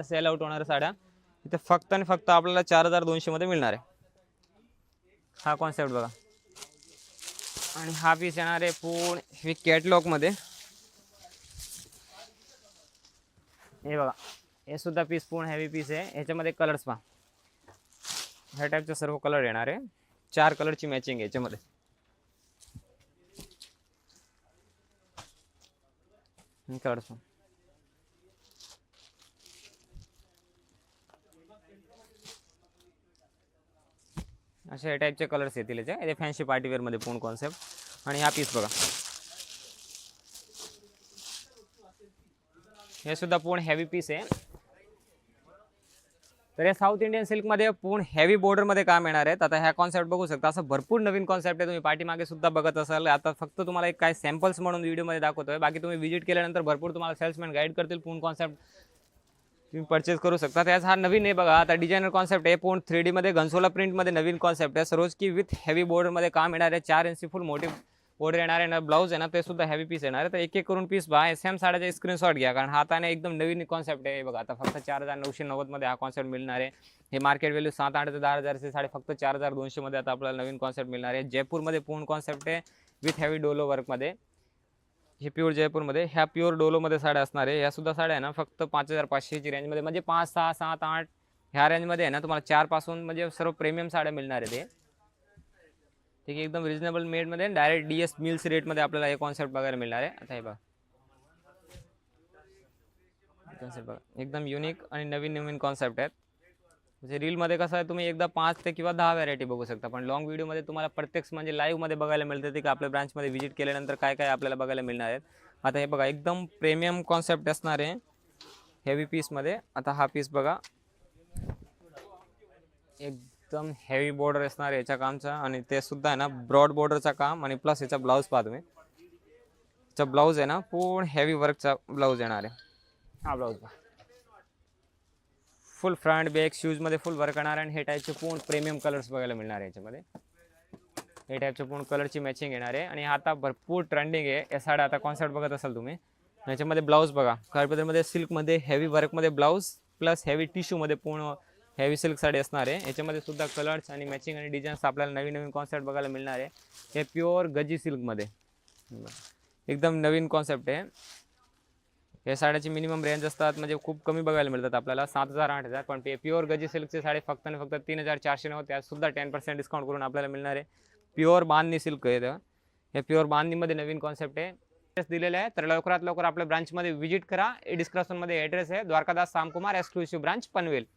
Sell out होणाऱ्या साड्या इथे फक्त आणि फक्त आपल्याला 4200 मध्ये मिळणार आहे. हा कॉन्सेप्ट बघा. आणि हा पीस येणार आहे पूर्ण हे कॅटलॉग मध्ये. हे बघा, हे सुद्धा पीस पूर्ण हेवी पीस आहे. ह्याच्यामध्ये कलर्स पहा, ह्या टाईपचे सर्व कलर येणार आहे. 4 कलरची मॅचिंग आहे याच्यामध्ये. कलर्स पहा, अशा टाईपचे कलर्स येतील याचे. फॅन्सी पार्टीवेअर मध्ये पूर्ण कॉन्सेप्ट. आणि हा पीस बघा, हे सुद्धा पूर्ण हेवी पीस आहे. तर हे साऊथ इंडियन सिल्कमध्ये पूर्ण हेवी बॉर्डरमध्ये काम येणार आहेत. आता ह्या कॉन्सेप्ट बघू शकता, असं भरपूर नवीन कॉन्सेप्ट आहे. तुम्ही पाठीमागे सुद्धा बघत असाल. आता फक्त तुम्हाला एक काय सॅम्पल्स म्हणून व्हिडिओमध्ये दाखवतोय. बाकी तुम्ही व्हिजिट केल्यानंतर भरपूर तुम्हाला सेल्समॅन गाईड करतील. पूर्ण कॉन्सेप्ट तुम्ही परचेस करू शकता. त्याच हा नवीन आहे बघा. आता डिझायनर कॉन्सेप्ट आहे पूर्ण 3D मध्ये घनसोला प्रिंटमध्ये नवीन कॉन्सेप्ट आहे. सरोज की विथ हेवी बॉर्डरमध्ये काम येणार आहे. 4 इंची फुल मोठी बॉर्डर येणार आहे ना. ब्लाऊज आहे ना ते सुद्धा हेवी पीस येणार आहे. तर एक एक करून पीस बघा. सेम साड्याचे स्क्रीनशॉट घ्या, कारण हा आता एकदम नवीन कॉन्सेप्ट आहे बघा. आता फक्त 4990 मध्ये हा कॉन्सेप्ट मिळणार आहे. हे मार्केट व्हॅल्यू 7-8 ते 10,000 साडे फक्त 4200 मध्ये आता आपल्याला नवीन कॉन्सेप्ट मिळणार आहे. जयपूरमध्ये पूर्ण कॉन्सेप्ट आहे विथ हेवी डोलो वर्कमध्ये. हे प्युअर जयपूरमध्ये, ह्या प्युअर डोलोमध्ये साड्या असणार आहे. ह्या सुद्धा साड्या आहे ना फक्त 5500ची रेंजमध्ये, म्हणजे 5, 6, 7, 8 ह्या रेंजमध्ये आहे ना तुम्हाला 4 पासून म्हणजे सर्व प्रीमियम साड्या मिळणार आहे. ते ठीक आहे, एकदम रिजनेबल मेडमध्ये डायरेक्ट DS मिल्स रेटमध्ये आपल्याला हे कॉन्सेप्ट बघायला मिळणार आहे. आता हे बघा कॉन्सेप्ट बघा, एकदम युनिक आणि नवीन नवीन कॉन्सेप्ट आहेत. म्हणजे रीलमध्ये कसं आहे, तुम्ही एकदा 5 ते किंवा 10 व्हरायटी बघू शकता, पण लॉंग व्हिडिओमध्ये तुम्हाला प्रत्यक्ष म्हणजे लाईव्हमध्ये बघायला मिळते की आपल्या ब्रांचमध्ये व्हिजिट केल्यानंतर काय काय आपल्याला बघायला मिळणार आहेत. आता हे बघा, एकदम प्रीमियम कॉन्सेप्ट असणार आहे हेवी पीसमध्ये. आता हा पीस बघा, एकदम हेवी बॉर्डर असणार आहे याच्या कामचा. आणि ते सुद्धा आहे ना ब्रॉड बॉर्डरचा काम. आणि प्लस याचा ब्लाऊज पहा तुम्ही, याचा ब्लाऊज आहे ना पूर्ण हेवी वर्कचा ब्लाऊज येणार आहे. हा ब्लाऊज पहा, फुल फ्रंट बॅक शूजमध्ये फुल वर्क करणार. आणि हे टाईपचे पूर्ण प्रीमियम कलर्स बघायला मिळणार आहे याच्यामध्ये. हे टाईपचे पूर्ण कलरची मॅचिंग येणार आहे. आणि आता भरपूर ट्रेंडिंग आहे या साड्या. आता कॉन्सेप्ट बघत असाल तुम्ही, याच्यामध्ये ब्लाऊज बघा, काळपदरमध्ये सिल्कमध्ये हेवी वर्कमध्ये ब्लाऊज प्लस हेवी टिश्यूमध्ये पूर्ण हेवी सिल्क साडी असणार आहे. याच्यामध्ये सुद्धा कलर्स आणि मॅचिंग आणि डिझाईन्स आपल्याला नवीन नवीन कॉन्सेप्ट बघायला मिळणार आहे. हे प्युअर गजी सिल्कमध्ये एकदम नवीन कॉन्सेप्ट आहे. या साड्याची मिनिमम रेंज असतात, म्हणजे खूप कमी बघायला मिळतात आपल्याला 7000-8000. पण प्युअर गजी सिल्कची साडी फक्त आणि फक्त 3490, त्यात सुद्धा 10% डिस्काउंट करून आपल्याला मिळणार आहे. प्युअर बांधणी सिल्क आहे. हे प्युअर बांधणीमध्ये नवीन कॉन्सेप्ट आहे. ॲड्रेस दिलेला आहे, तर लवकरात लवकर आपल्या ब्रांचमध्ये व्हिजिट करा. डिस्क्रिप्शनमध्ये ॲड्रेस आहे, द्वारकादास सामकुमार एक्सक्लुसिव्ह ब्रांच पनवेल.